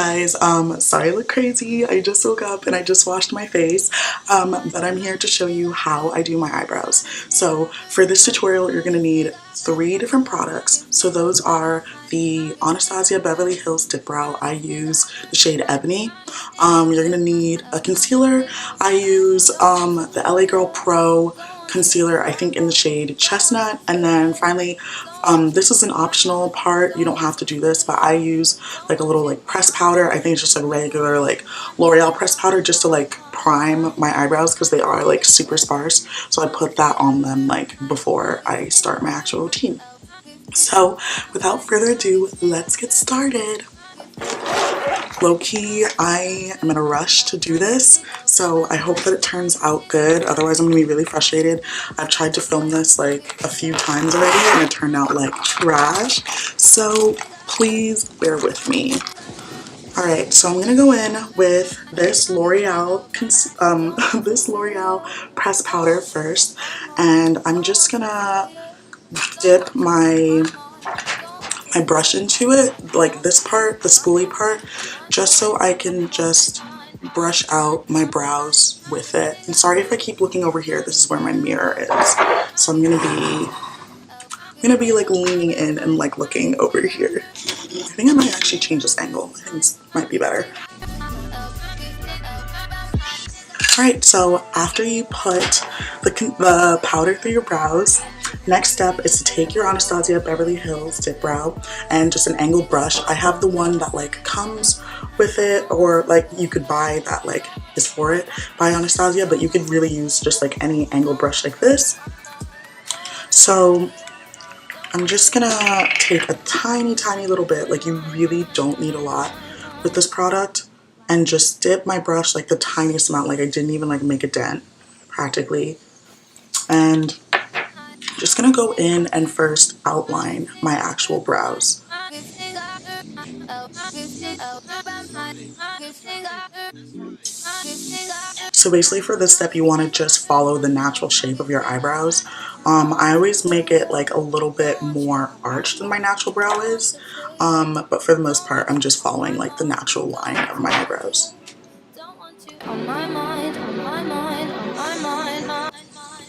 guys, sorry I look crazy. I just woke up and I just washed my face, but I'm here to show you how I do my eyebrows. So for this tutorial, you're gonna need 3 different products. So those are the Anastasia Beverly Hills Dip Brow. I use the shade Ebony. You're gonna need a concealer. I use the LA Girl Pro concealer, I think in the shade Chestnut. And then finally, this is an optional part. You don't have to do this, but I use like a little like press powder. I think it's just like regular like L'Oreal press powder just to like prime my eyebrows because they are like super sparse. So I put that on them like before I start my actual routine. So without further ado, let's get started. Low-key, I am in a rush to do this, so I hope that it turns out good. Otherwise, I'm gonna be really frustrated. I've tried to film this like a few times already and it turned out like trash. So please bear with me. Alright, so I'm gonna go in with this L'Oreal this L'Oreal press powder first, and I'm just gonna dip my brush into it, like this part, the spoolie part, just so I can just brush out my brows with it. And sorry if I keep looking over here, this is where my mirror is. So I'm gonna be like leaning in and like looking over here. I think I might actually change this angle. I think this might be better. Alright, so after you put the powder through your brows, next step is to take your Anastasia Beverly Hills Dip Brow and just an angled brush. I have the one that like comes with it, or like you could buy that like is for it by Anastasia, but you could really use just like any angled brush like this. So I'm just gonna take a tiny little bit, like you really don't need a lot with this product, and just dip my brush like the tiniest amount, like I didn't even like make a dent practically. And I'm just gonna go in and first outline my actual brows. So basically for this step, you want to just follow the natural shape of your eyebrows. I always make it like a little bit more arched than my natural brow is, but for the most part, I'm just following like the natural line of my eyebrows.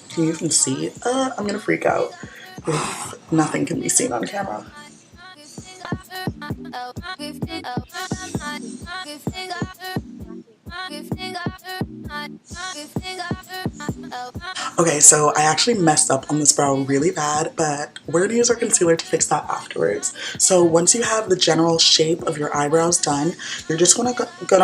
Can you even see? I'm gonna freak out if nothing can be seen on camera. Okay, so I actually messed up on this brow really bad, but we're gonna use our concealer to fix that afterwards. So once you have the general shape of your eyebrows done, you're just gonna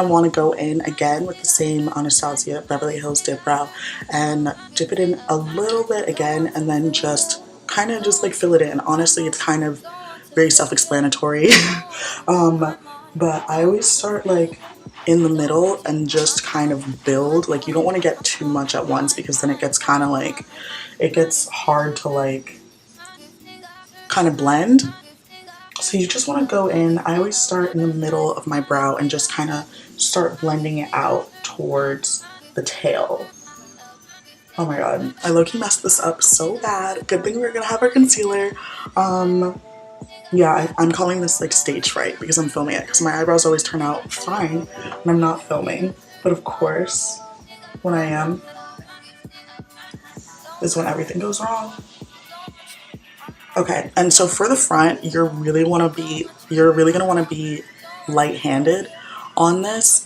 want to go in again with the same Anastasia Beverly Hills Dip Brow and dip it in a little bit again, and then just kind of just like fill it in. Honestly, it's kind of very self-explanatory. But I always start like in the middle and just kind of build. Like you don't want to get too much at once because then it gets kind of like, it gets hard to like kind of blend. So you just want to go in. I always start in the middle of my brow and just kind of start blending it out towards the tail. Oh my god, I low-key messed this up so bad. Good thing we're gonna have our concealer. Yeah, I'm calling this like stage fright because I'm filming it, because my eyebrows always turn out fine when I'm not filming. But of course, when I am, is when everything goes wrong. Okay, and so for the front, you're really gonna want to be light-handed on this,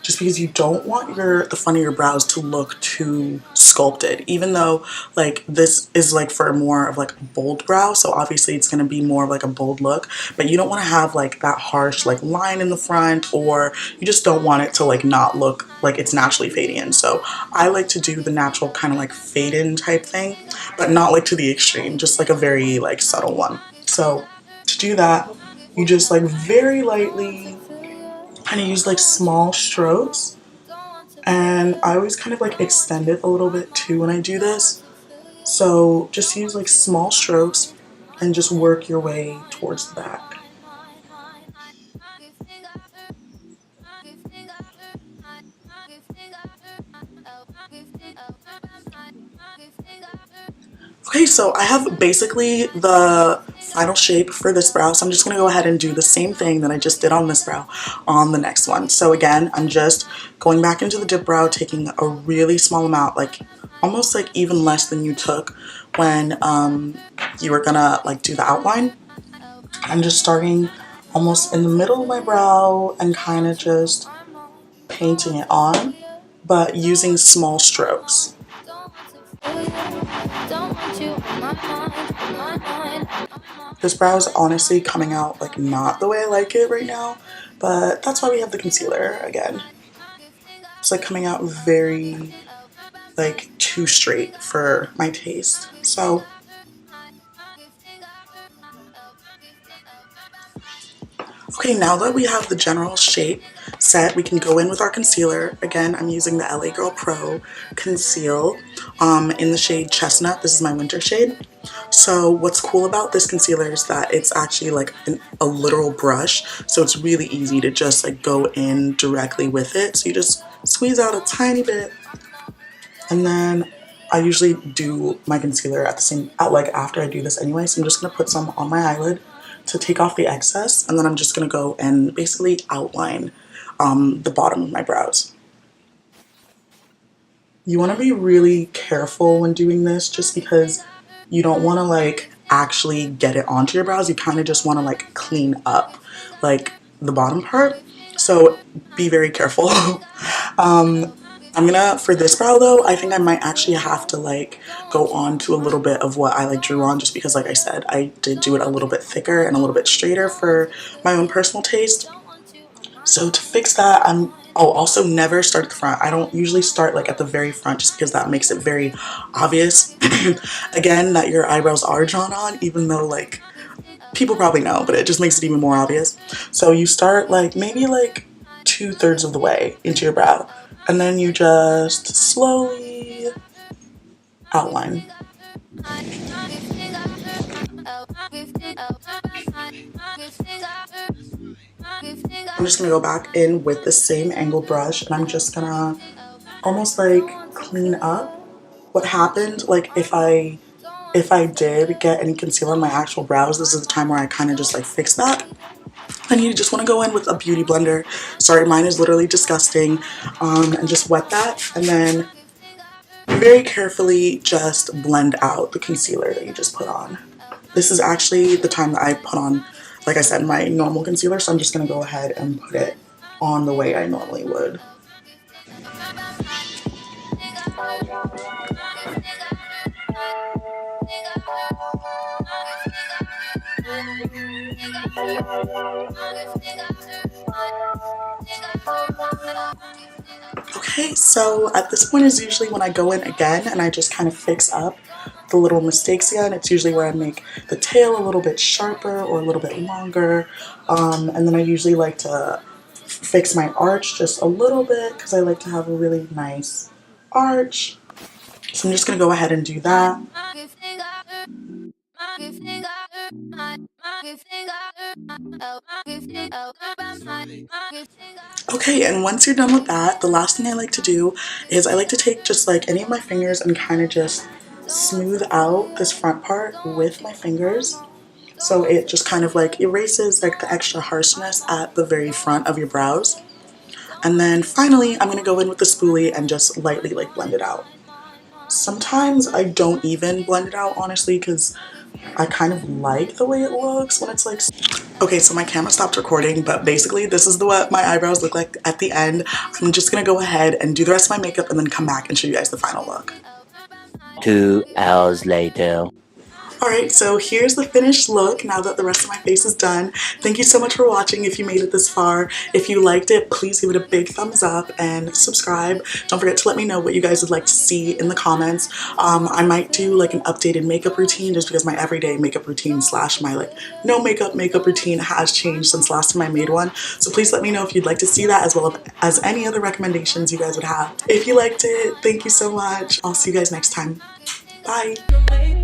just because you don't want the front of your brows to look too sculpted, even though like this is like for more of like a bold brow, so obviously it's going to be more of like a bold look, but you don't want to have like that harsh like line in the front, or you just don't want it to like not look like it's naturally fading in. So I like to do the natural kind of like fade in type thing, but not like to the extreme, just like a very like subtle one. So to do that, you just like very lightly kind of use like small strokes, and I always kind of like extend it a little bit too when I do this. So just use like small strokes and just work your way towards the back. Okay, so I have basically the final shape for this brow, so I'm just going to go ahead and do the same thing that I just did on this brow on the next one. So again, I'm just going back into the dip brow, taking a really small amount, like almost like even less than you took when you were gonna like do the outline. I'm just starting almost in the middle of my brow and kind of just painting it on, but using small strokes. This brow is honestly coming out like not the way I like it right now, but that's why we have the concealer again. It's like coming out very like too straight for my taste. So okay, now that we have the general shape set, we can go in with our concealer. Again, I'm using the LA Girl Pro Conceal in the shade Chestnut. This is my winter shade. So what's cool about this concealer is that it's actually like a literal brush. So it's really easy to just like go in directly with it. So you just squeeze out a tiny bit. And then I usually do my concealer at the same, like after I do this anyway. So I'm just going to put some on my eyelid to take off the excess, and then I'm just going to go and basically outline the bottom of my brows. You want to be really careful when doing this just because you don't want to like actually get it onto your brows. You kind of just want to like clean up like the bottom part, so be very careful. I'm gonna, for this brow though, I think I might actually have to like go on to a little bit of what I like drew on, just because like I said, I did do it a little bit thicker and a little bit straighter for my own personal taste. So to fix that, also never start at the front. I don't usually start like at the very front just because that makes it very obvious again that your eyebrows are drawn on, even though like people probably know, but it just makes it even more obvious. So you start like maybe like 2/3 of the way into your brow, and then you just slowly outline. I'm just gonna go back in with the same angled brush, and I'm just gonna almost like clean up what happened. Like if I did get any concealer on my actual brows, this is the time where I kind of just like fix that. And you just want to go in with a beauty blender. Sorry, mine is literally disgusting. And just wet that, and then very carefully just blend out the concealer that you just put on. This is actually the time that I put on, like I said, my normal concealer, so I'm just going to go ahead and put it on the way I normally would. Okay, so at this point is usually when I go in again and I just kind of fix up the little mistakes again. It's usually where I make the tail a little bit sharper or a little bit longer, and then I usually like to fix my arch just a little bit because I like to have a really nice arch. So I'm just going to go ahead and do that. Okay, and once you're done with that, the last thing I like to do is I like to take just like any of my fingers and kind of just smooth out this front part with my fingers. So it just kind of like erases like the extra harshness at the very front of your brows. And then finally, I'm going to go in with the spoolie and just lightly like blend it out. Sometimes I don't even blend it out, honestly, because I kind of like the way it looks when it's like... Okay, so my camera stopped recording, but basically this is what my eyebrows look like at the end. I'm just going to go ahead and do the rest of my makeup and then come back and show you guys the final look. 2 hours later. Alright, so here's the finished look now that the rest of my face is done. Thank you so much for watching if you made it this far. If you liked it, please give it a big thumbs up and subscribe. Don't forget to let me know what you guys would like to see in the comments. I might do like an updated makeup routine just because my everyday makeup routine / my like no makeup routine has changed since last time I made one. So please let me know if you'd like to see that, as well as any other recommendations you guys would have. If you liked it, thank you so much. I'll see you guys next time. Bye!